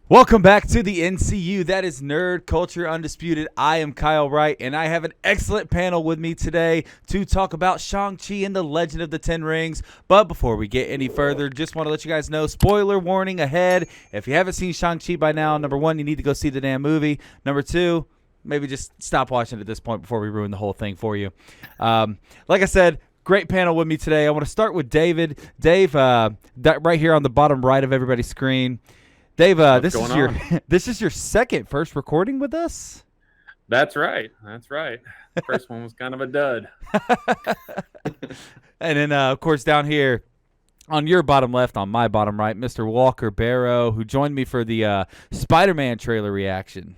Welcome back to the NCU. That is Nerd Culture Undisputed. I am Kyle Wright, and I have an excellent panel with me today to talk about Shang-Chi and the Legend of the Ten Rings. But before we get any further, just want to let you guys know, spoiler warning ahead. If you haven't seen Shang-Chi by now, number one, you need to go see the damn movie. Number two, maybe just stop watching at this point before we ruin the whole thing for you. Like I said, great panel with me today. I want to start with David. Dave, right here on the bottom right of everybody's screen. Dave, this is your first recording with us? That's right. First one was kind of a dud. And then, of course, down here on your bottom left, on my bottom right, Mr. Walker Barrow, who joined me for the Spider-Man trailer reaction.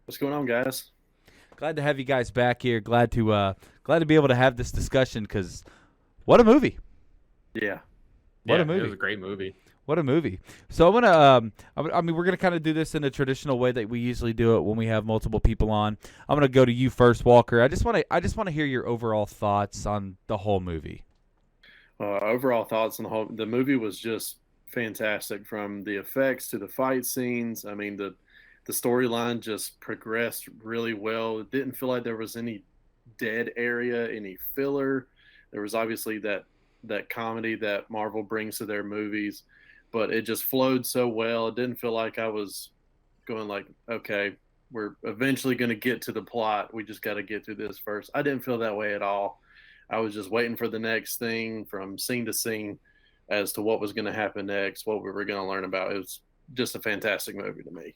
What's going on, guys? Glad to have you guys back here. Glad to be able to have this discussion because what a movie. Yeah. What a movie. It was a great movie. What a movie. So we're going to kind of do this in a traditional way that we usually do it when we have multiple people on. I'm going to go to you first, Walker. I just want to hear your overall thoughts on the whole movie. Overall thoughts on the movie was just fantastic, from the effects to the fight scenes. I mean, the storyline just progressed really well. It didn't feel like there was any dead area, any filler. There was obviously that comedy that Marvel brings to their movies, but it just flowed so well. It didn't feel like I was going like, okay, we're eventually going to get to the plot. We just got to get through this first. I didn't feel that way at all. I was just waiting for the next thing from scene to scene as to what was going to happen next, what we were going to learn about. It was just a fantastic movie to me.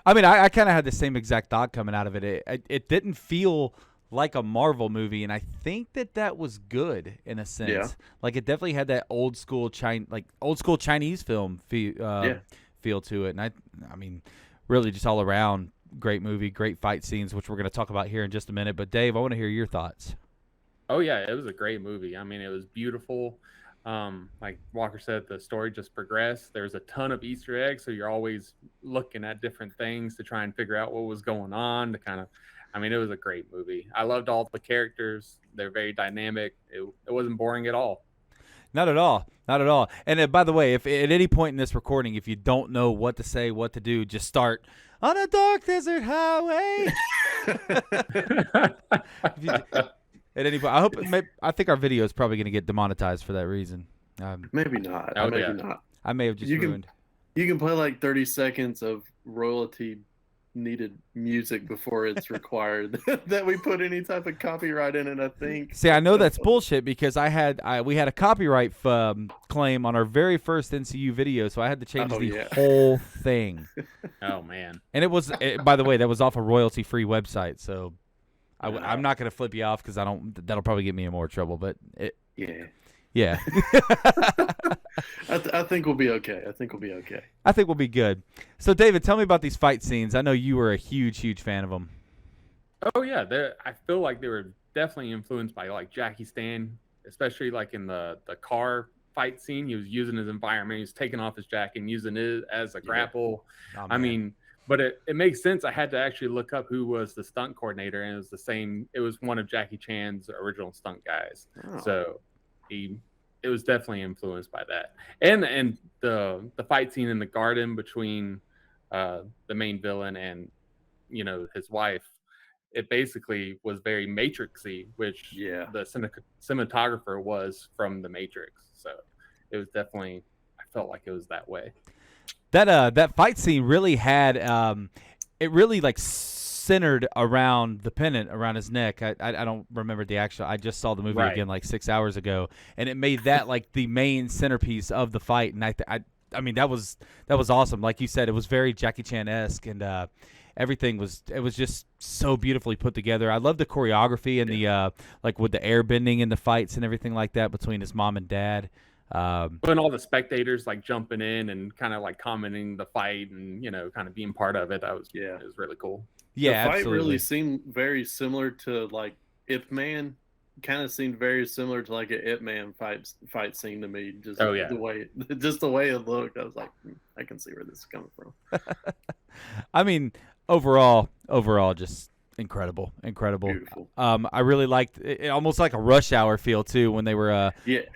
I mean, I kind of had the same exact thought coming out of it. It didn't feel like a Marvel movie, and I think that was good in a sense. Yeah. Like, it definitely had that old school Chinese film feel to it. And I mean, really just all around great movie, great fight scenes, which we're going to talk about here in just a minute. But Dave, I want to hear your thoughts. Oh yeah, it was a great movie. I mean, it was beautiful. Like Walker said, the story just progressed. There's a ton of Easter eggs, so you're always looking at different things to try and figure out what was going on I mean, it was a great movie. I loved all the characters. They're very dynamic. It wasn't boring at all. Not at all. Not at all. And by the way, if at any point in this recording, if you don't know what to say, what to do, just start on a dark desert highway. At any point, I think our video is probably going to get demonetized for that reason. Maybe not. Not. I may have just ruined. You can play like 30 seconds of royalty needed music before it's required that we put any type of copyright in it, I think. See, I know that's bullshit because we had a copyright claim on our very first NCU video, so I had to change the whole thing. Oh man. And by the way, that was off a royalty-free website, so I'm not going to flip you off because that'll probably get me in more trouble, but yeah. I think we'll be okay. I think we'll be good. So, David, tell me about these fight scenes. I know you were a huge, huge fan of them. Oh yeah, I feel like they were definitely influenced by like Jackie Chan, especially like in the car fight scene. He was using his environment. He was taking off his jacket and using it as a grapple. Oh, I mean, but it makes sense. I had to actually look up who was the stunt coordinator, and it was the same. It was one of Jackie Chan's original stunt guys. Oh. So it was definitely influenced by that. And the fight scene in the garden between the main villain and his wife, it basically was very Matrixy, which the cinematographer was from the Matrix. So it was definitely, I felt like it was that way. That fight scene really had it really like centered around the pennant around his neck. I don't remember the actual. I just saw the movie again like 6 hours ago, and it made that like the main centerpiece of the fight. And I mean that was awesome. Like you said, it was very Jackie Chan-esque, and everything was just so beautifully put together. I love the choreography and the like with the air bending and the fights and everything like that between his mom and dad. And all the spectators like jumping in and kind of like commenting the fight and kind of being part of it. It was really cool. Yeah, the fight absolutely. really seemed very similar to like Ip Man. Kind of seemed very similar to like an Ip Man fight scene to me. Just the way it looked, I was like, I can see where this is coming from. I mean, overall, just incredible. Beautiful. I really liked it, almost like a Rush Hour feel too when they were when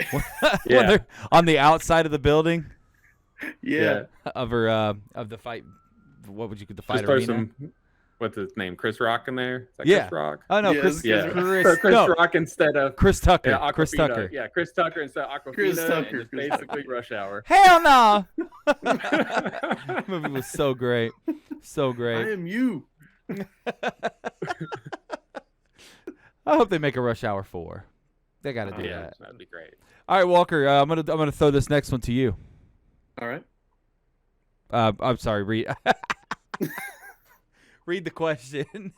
they're on the outside of the building. Yeah. of her of the fight. What would you the fight Just throw arena? some, what's his name? Chris Rock in there? Is that Yeah. Chris Rock? Oh no, Yes, Yeah. Chris Chris no, Rock instead of Chris Tucker. yeah, Chris Aquafina. Tucker. Yeah, Chris Tucker instead of Aquafina. Chris Tucker, And it's Chris basically Rush Hour. Hell no! The movie was so great, so I great. am you. I hope they make a Rush Hour 4. They got to do Yeah, that. that'd be great. All right, Walker. I'm gonna throw this next one to you. All right. I'm sorry. Read read the question.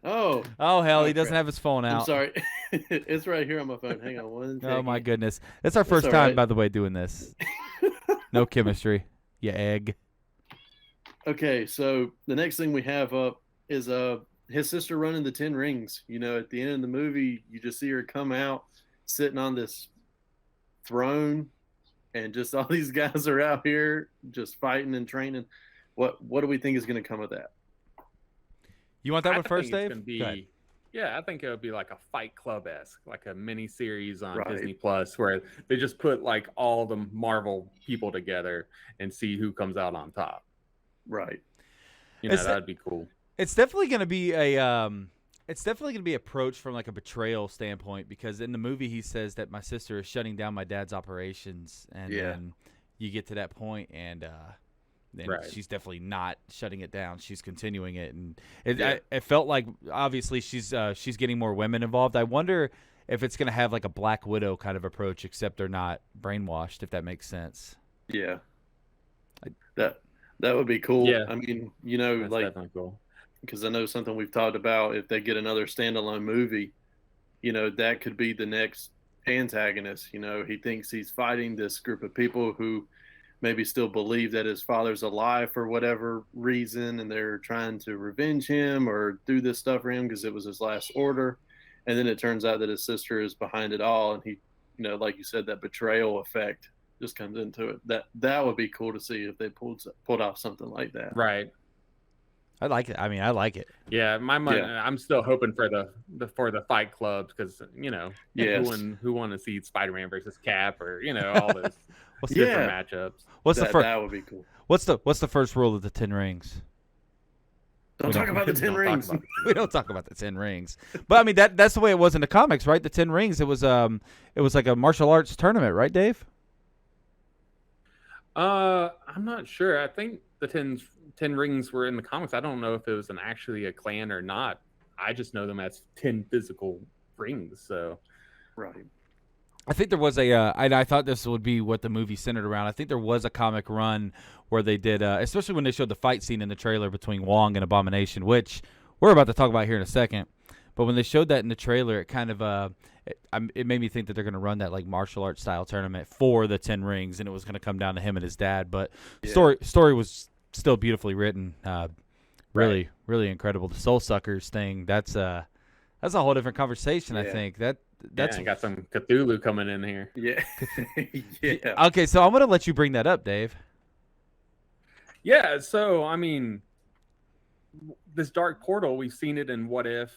Oh. Oh hell, he Okay. doesn't have his phone out. I'm sorry. It's right here on my phone. Hang on one second. Oh my goodness, it's our first all time, right. by the way, doing this. No chemistry. You egg. Okay, so the next thing we have up is his sister running the 10 rings. You know, at the end of the movie, you just see her come out sitting on this throne, and just all these guys are out here just fighting and training. What do we think is going to come of that? You want that I one first, think it's Dave? gonna Go ahead. be, yeah, I think it would be like a Fight Club-esque, like a mini series on Right. Disney Plus, where they just put like all the Marvel people together and see who comes out on top. Right. You know, It's- that'd be cool. It's definitely going to be approached from like a betrayal standpoint, because in the movie he says that my sister is shutting down my dad's operations, and Yeah. then you get to that point and Right. she's definitely not shutting it down. She's continuing it, and it Yeah. it felt like obviously she's getting more women involved. I wonder if it's going to have like a Black Widow kind of approach, except they're not brainwashed, if that makes sense. Yeah. That would be cool. Yeah. I mean, you know, That's like, definitely cool. because I know something we've talked about, if they get another standalone movie, you know, that could be the next antagonist. You know, he thinks he's fighting this group of people who maybe still believe that his father's alive for whatever reason, and they're trying to revenge him or do this stuff for him because it was his last order. And then it turns out that his sister is behind it all, and he, you know, like you said, that betrayal effect just comes into it. That would be cool to see if they pulled off something like that. Right. I like it. I mean, I like it. Yeah, my money. Yeah. I'm still hoping for the Fight Clubs, because you know, Yes. who want to see Spider-Man versus Cap, or you know, all those What's Yeah. different matchups. What's the first? That would be cool. What's the first rule of the 10 Rings? Don't talk about the 10 Don't talk rings. about We don't talk about the 10 rings, but I mean that's the way it was in the comics, right? The 10 rings. It was like a martial arts tournament, right, Dave? I'm not sure. I think the 10 rings were in the comics. I don't know if it was actually a clan or not. I just know them as 10 physical rings. So Right. I think there was I thought this would be what the movie centered around. I think there was a comic run where they did, especially when they showed the fight scene in the trailer between Wong and Abomination, which we're about to talk about here in a second. But when they showed that in the trailer, it kind of it made me think that they're going to run that like martial arts style tournament for the 10 rings, and it was going to come down to him and his dad. But Yeah. story was still beautifully written. Really, really incredible. The Soul Suckers thing, that's a whole different conversation. I Yeah. think that's I got some Cthulhu coming in here. Yeah. Yeah. okay. So I'm going to let you bring that up, Dave. Yeah, so I mean, this dark portal, we've seen it in What If.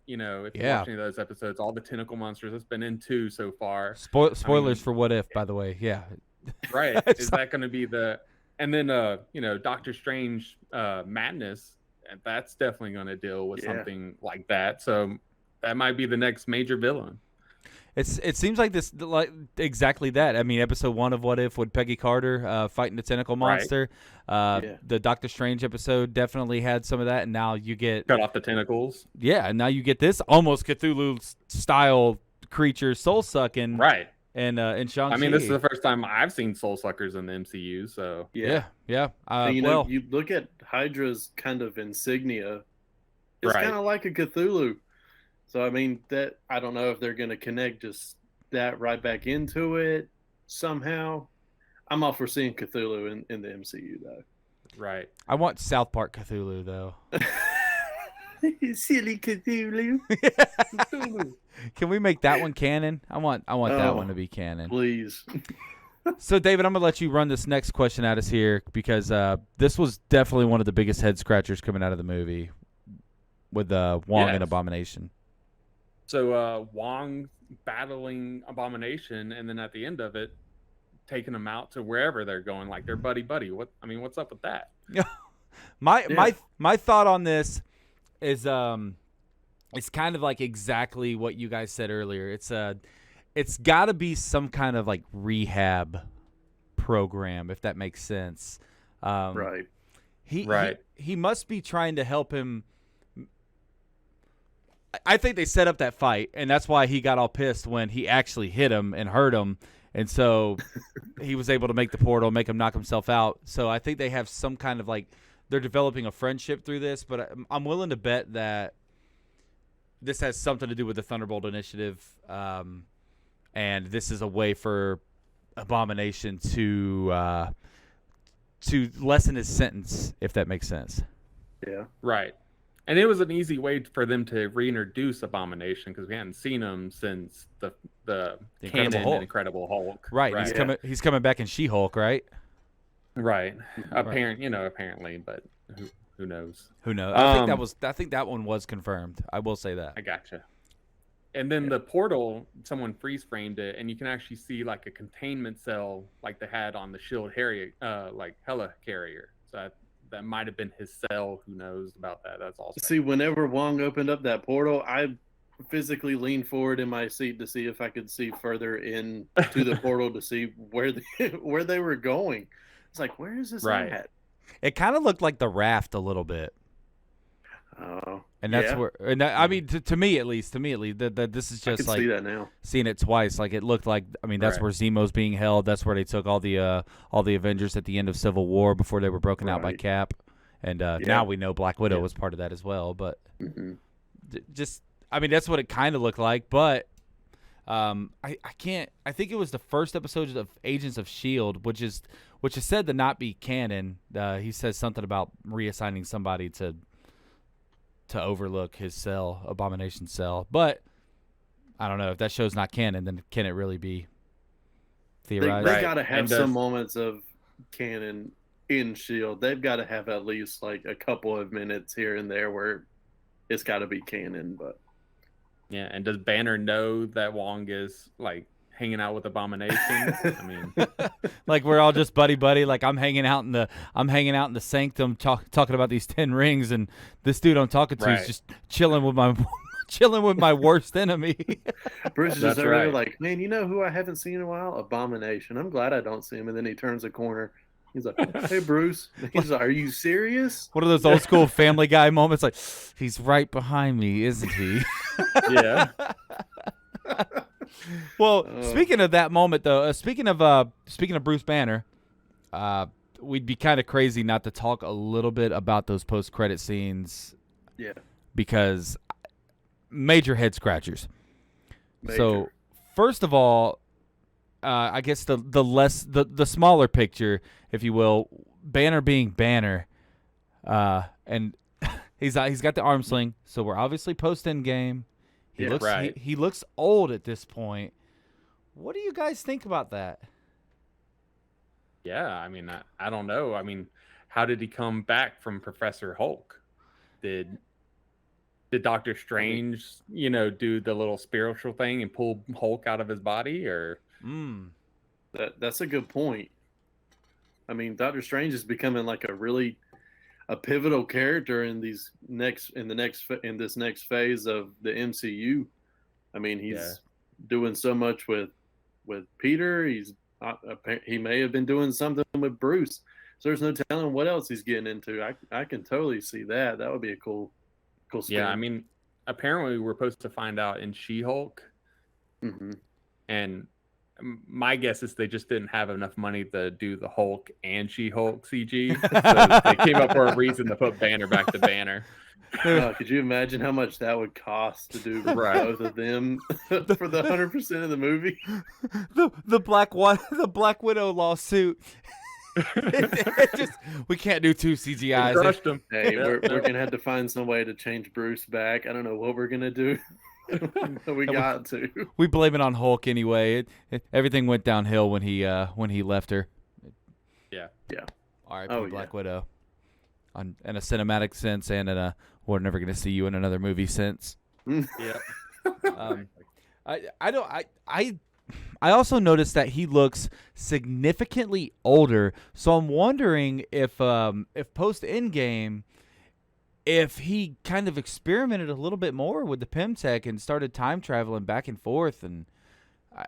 You know, if you're Yeah. watching those episodes, all the tentacle monsters, it's been in 2 so far. Spoilers for What If, by the way. Yeah. Right. Is that going to be and then, you know, Doctor Strange Madness, and that's definitely going to deal with Yeah. something like that. So that might be the next major villain. It seems like this like exactly that. I mean, episode 1 of What If with Peggy Carter fighting the tentacle monster. Yeah. The Doctor Strange episode definitely had some of that, and now you get Cut off the tentacles. and now you get this almost Cthulhu style creature soul sucking Right. and Shang-Chi. I mean, this is the first time I've seen soul suckers in the MCU. So Yeah. yeah. And, you know, Well, you look at Hydra's kind of insignia. It's Right. kind of like a Cthulhu. So I mean, that I don't know if they're going to connect just that right back into it somehow. I'm all for seeing Cthulhu in the MCU though. right. I want South Park Cthulhu though. Silly Cthulhu. Can we make that one canon? I want that Oh. one to be canon. Please. So, David, I'm going to let you run this next question at us here, because this was definitely one of the biggest head scratchers coming out of the movie with Wong and Yes. Abomination. So Wong battling Abomination, and then at the end of it, taking them out to wherever they're going, like they're buddy. What's up with that? My thought on this is it's kind of like exactly what you guys said earlier. It's got to be some kind of like rehab program, if that makes sense. Right. He must be trying to help him. I think they set up that fight, and that's why he got all pissed when he actually hit him and hurt him, and so he was able to make the portal, make him knock himself out. So I think they have some kind of like they're developing a friendship through this, but I'm willing to bet that this has something to do with the Thunderbolt Initiative, and this is a way for Abomination to lessen his sentence, if that makes sense. Yeah. Right. And it was an easy way for them to reintroduce Abomination because we hadn't seen him since the canon and Incredible Hulk. Right. He's coming back in She-Hulk, right? Right. Apparently, but who knows? Who knows? I think that one was confirmed. I will say that. I gotcha. And then the portal, someone freeze framed it, and you can actually see like a containment cell, like they had on the Shield Harrier, like helicarrier. So that might have been his cell. Who knows about that? That's also. See, whenever Wong opened up that portal, I physically leaned forward in my seat to see if I could see further into the portal to see where they were going. It's like, where is this at? It kind of looked like the Raft a little bit. Oh, and that's where, and that, I mean, to me at least, that this is just like see that now. Seeing it twice. Like it looked like, I mean, that's where Zemo's being held. That's where they took all the Avengers at the end of Civil War before they were broken out by Cap, and now we know Black Widow was part of that as well. But just, I mean, that's what it kind of looked like. But I can't. I think it was the first episode of Agents of S.H.I.E.L.D., which is said to not be canon. He says something about reassigning somebody to overlook his cell, Abomination's cell. But I don't know if that show's not canon, then can it really be theorized? They got to have some moments of canon in S.H.I.E.L.D. They've got to have at least like a couple of minutes here and there where it's got to be canon. But yeah, and does Banner know that Wong is like hanging out with Abomination? I mean, like we're all just buddy. Like I'm hanging out in the sanctum talking about these 10 rings, and this dude I'm talking to is just chilling with my worst enemy. Bruce is just over there like, man, you know who I haven't seen in a while? Abomination. I'm glad I don't see him. And then he turns the corner. He's like, hey, Bruce. He's like, are you serious? One of those old school Family Guy moments, like, he's right behind me, isn't he? Yeah. Well, speaking of that moment, though, speaking of Bruce Banner, we'd be kind of crazy not to talk a little bit about those post-credit scenes. Yeah. Because major head scratchers. Major. So, first of all, I guess the smaller picture, if you will, Banner being Banner, and he's got the arm sling, so we're obviously post Endgame. He looks old at this point. What do you guys think about that? Yeah, I mean, I don't know. I mean, how did he come back from Professor Hulk? Did Doctor Strange, do the little spiritual thing and pull Hulk out of his body, or? That's a good point. I mean, Doctor Strange is becoming like a pivotal character in this next phase of the MCU. I mean, he's doing so much with Peter. He may have been doing something with Bruce. So there's no telling what else he's getting into. I can totally see that. That would be a cool spin. Yeah, I mean, apparently we're supposed to find out in She-Hulk. Mm-hmm. And my guess is they just didn't have enough money to do the Hulk and She-Hulk CG. So they came up for a reason to put Banner back to Banner. Could you imagine how much that would cost to do both of them for the 100% of the movie? The Black Widow lawsuit. We can't do 2 CGIs. Crushed them. Hey, we're gonna have to find some way to change Bruce back. I don't know what we're gonna do. We got to. We blame it on Hulk anyway. Everything went downhill when he left her. Yeah. R.I.P. Black Widow. In a cinematic sense and in a we're never gonna see you in another movie sense. Yeah. I also noticed that he looks significantly older. So I'm wondering if post Endgame, if he kind of experimented a little bit more with the Pimtech and started time traveling back and forth. And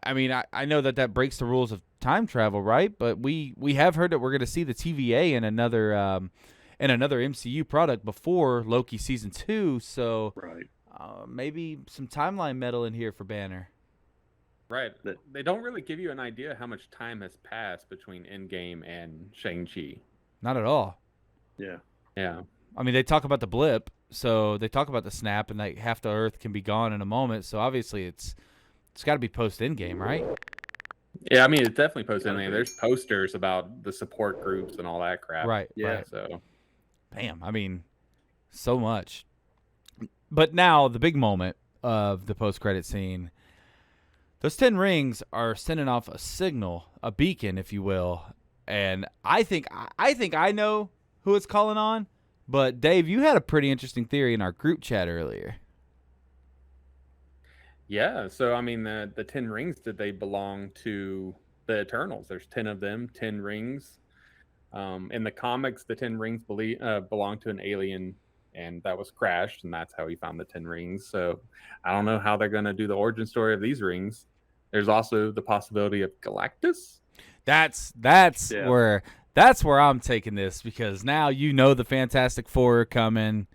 I mean, I know that breaks the rules of time travel, right? But we have heard that we're going to see the TVA in another MCU product before Loki season 2. So Right. maybe some timeline metal in here for Banner. Right. They don't really give you an idea how much time has passed between Endgame and Shang-Chi. Not at all. Yeah. Yeah. I mean, they talk about the blip, so they talk about the snap, and like half the Earth can be gone in a moment. So obviously, it's got to be post Endgame, right? Yeah, I mean, it's definitely posted. I mean, there's posters about the support groups and all that crap. Right. Yeah. Right. So, Bam. I mean, so much. But now the big moment of the post-credit scene. Those 10 rings are sending off a signal, a beacon, if you will. And I think I know who it's calling on. But Dave, you had a pretty interesting theory in our group chat earlier. yeah. So, I mean, the 10 rings, did they belong to the Eternals? There's 10 of them, 10 rings. In the comics, the 10 rings belong to an alien, and that was crashed, and that's how he found the 10 rings. So I don't know how they're going to do the origin story of these rings. There's also the possibility of Galactus. That's Yeah. where I'm taking this, because now you know the Fantastic Four are coming.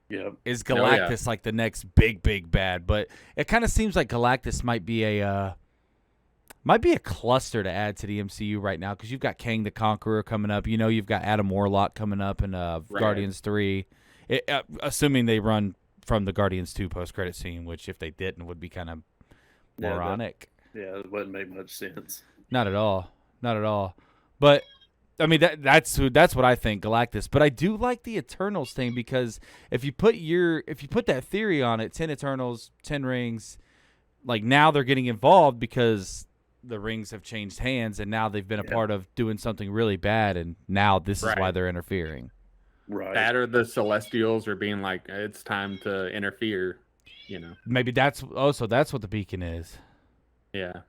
Yep. Is Oh, yeah. Galactus like the next big bad? But it kind of seems like Galactus might be a cluster to add to the MCU right now, because you've got Kang the Conqueror coming up. You know, you've got Adam Warlock coming up in Guardians 3. Assuming they run from the Guardians 2 post-credit scene, which if they didn't would be kind of moronic. Yeah, it wouldn't make much sense. Not at all. Not at all. But I mean, that's what I think, Galactus. But I do like the Eternals thing, because if you put that theory on it, 10 Eternals, 10 rings, like now they're getting involved because the rings have changed hands, and now they've been a part of doing something really bad, and now this is why they're interfering. Right. That or the Celestials are being like, it's time to interfere, you know. Maybe that's what the beacon is. Yeah.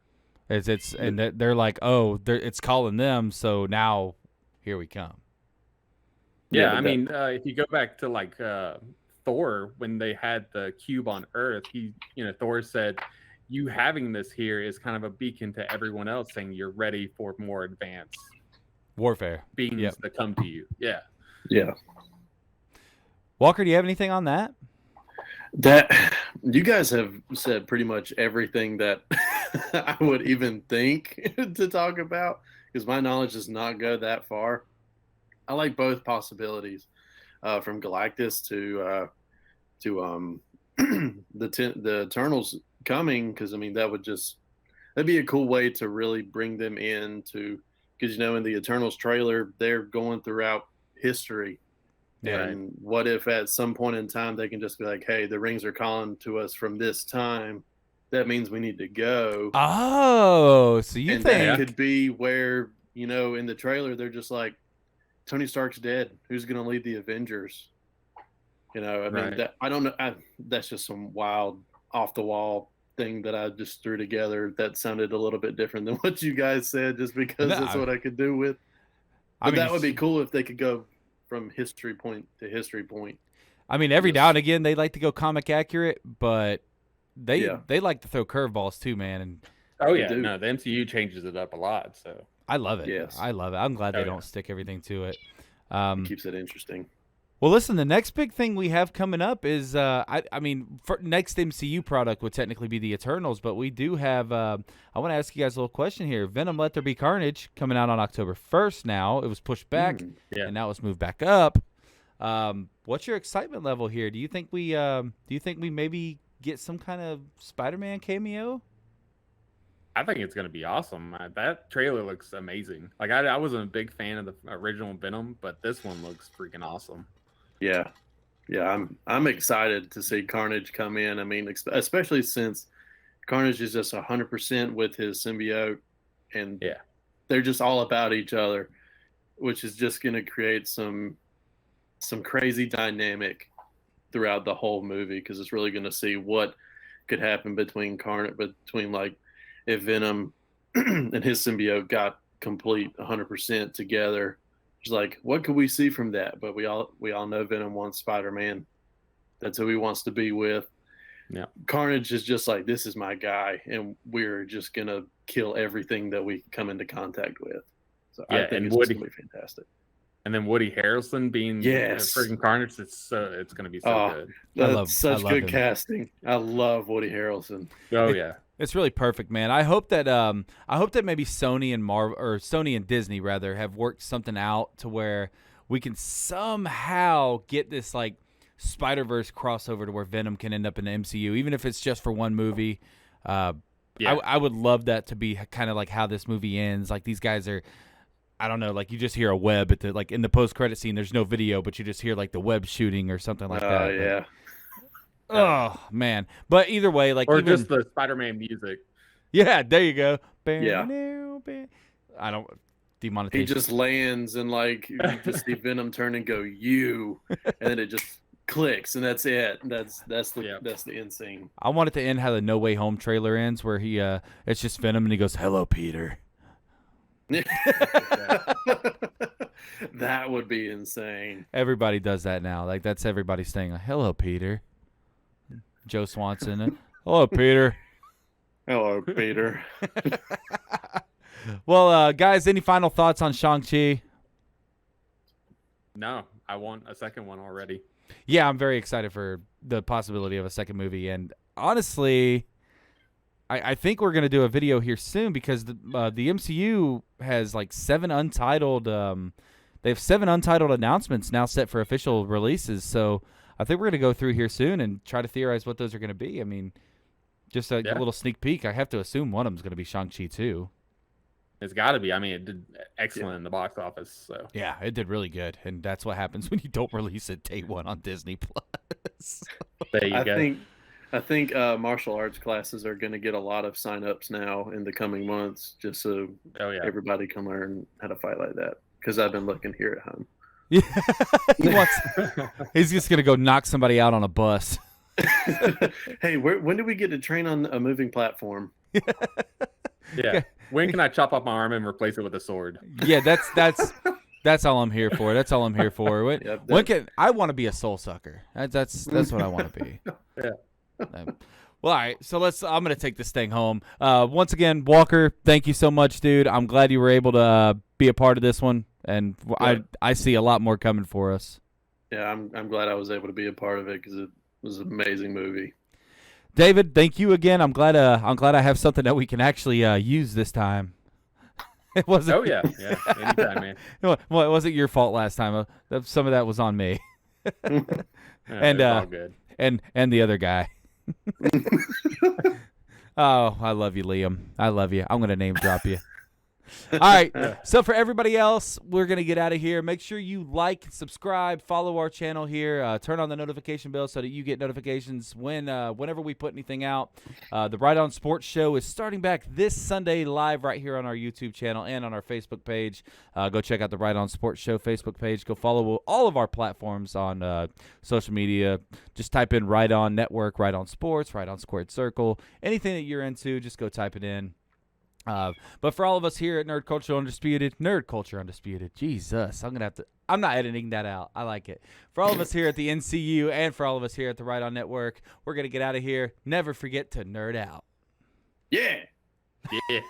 And they're like, it's calling them, so now here we come. Yeah, I mean, if you go back to like Thor, when they had the cube on Earth, Thor said, you having this here is kind of a beacon to everyone else, saying you're ready for more advanced warfare beings that come to you. Yeah. Yeah. Walker, do you have anything on that? That you guys have said pretty much everything that I would even think to talk about, because my knowledge does not go that far. I like both possibilities, from Galactus to the Eternals coming, because I mean that'd be a cool way to really bring them in to, because in the Eternals trailer they're going throughout history. Yeah. And what if at some point in time they can just be like, hey, the rings are calling to us from this time. That means we need to go. Oh, so you think that could be where, in the trailer, they're just like, Tony Stark's dead. Who's going to lead the Avengers? I mean, I don't know. That's just some wild, off the wall thing that I just threw together that sounded a little bit different than what you guys said, just because that's what I could do with. But that would be cool if they could go from history point to history point. I mean, every now and again they like to go comic accurate, but they like to throw curveballs too, man. And the MCU changes it up a lot, so I love it. Yes, I love it. I'm glad they don't stick everything to it. It keeps it interesting. Well, listen, the next big thing we have coming up is, I mean, for next MCU product would technically be the Eternals, but we do have, I want to ask you guys a little question here. Venom Let There Be Carnage coming out on October 1st now. It was pushed back, and now it's moved back up. What's your excitement level here? Do you think we maybe get some kind of Spider-Man cameo? I think it's going to be awesome. That trailer looks amazing. Like, I wasn't a big fan of the original Venom, but this one looks freaking awesome. Yeah, I'm excited to see Carnage come in. I mean, especially since Carnage is just 100% with his symbiote, and they're just all about each other, which is just going to create some crazy dynamic throughout the whole movie, because it's really going to see what could happen between like if Venom and his symbiote got complete 100% together. It's like, what could we see from that? But we all know Venom wants Spider-Man. That's who he wants to be with. Yeah. Carnage is just like, this is my guy, and we're just gonna kill everything that we come into contact with. So I think it's gonna be fantastic. And then Woody Harrelson being freaking Carnage, it's gonna be so good. That's such good him. Casting. I love Woody Harrelson. Oh yeah. It's really perfect, man. I hope that maybe Sony and Marvel, or Sony and Disney rather, have worked something out to where we can somehow get this like Spider-Verse crossover to where Venom can end up in the MCU, even if it's just for one movie. I would love that to be kind of like how this movie ends. Like these guys are, I don't know, like you just hear a web at the like in the post-credit scene. There's no video, but you just hear like the web shooting or something like that. Yeah. Oh man! But either way, like or just the Spider-Man music. Yeah, there you go. Yeah. I don't demonetization. He just lands and like you just see Venom turn and go you, and then it just clicks and that's it. That's the end scene. I want it to end how the No Way Home trailer ends, where he it's just Venom and he goes, "Hello, Peter." That would be insane. Everybody does that now. Like that's everybody's thing. Like, "Hello, Peter." Joe Swanson. Hello, Peter. Hello, Peter. Well, guys, any final thoughts on Shang-Chi? No, I want a second one already. Yeah, I'm very excited for the possibility of a second movie. And honestly, I think we're going to do a video here soon because the MCU has like 7 untitled they have 7 untitled announcements now set for official releases. So I think we're going to go through here soon and try to theorize what those are going to be. I mean, just a little sneak peek. I have to assume one of them is going to be Shang-Chi too. It's got to be. I mean, it did excellent in the box office. So yeah, it did really good, and that's what happens when you don't release it day one on Disney Plus. There you go. I think martial arts classes are going to get a lot of signups now in the coming months, just so everybody can learn how to fight like that. Because I've been looking here at home. Yeah, he's just going to go knock somebody out on a bus. Hey, when do we get to train on a moving platform? Yeah. When can I chop off my arm and replace it with a sword? Yeah, that's all I'm here for. That's all I'm here for. When can I want to be a soul sucker? That's what I want to be. Yeah. Well, all right. So I'm gonna take this thing home. Once again, Walker, thank you so much, dude. I'm glad you were able to be a part of this one, and I see a lot more coming for us. Yeah, I'm glad I was able to be a part of it because it was an amazing movie. David, thank you again. I'm glad I have something that we can actually use this time. It wasn't. Oh yeah, anytime, man. Well, it wasn't your fault last time. Some of that was on me. And all good. and the other guy. Oh, I love you, Liam. I love you. I'm gonna name drop you. All right. So for everybody else, we're going to get out of here. Make sure you like, subscribe, follow our channel here. Turn on the notification bell so that you get notifications whenever we put anything out. The Right On Sports Show is starting back this Sunday live right here on our YouTube channel and on our Facebook page. Go check out the Right On Sports Show Facebook page. Go follow all of our platforms on social media. Just type in Right On Network, Right On Sports, Right On Squared Circle. Anything that you're into, just go type it in. But for all of us here at Nerd Culture Undisputed, Jesus, I'm not editing that out. I like it. For all of us here at the NCU and for all of us here at the Right On Network, we're going to get out of here. Never forget to nerd out. Yeah. Yeah.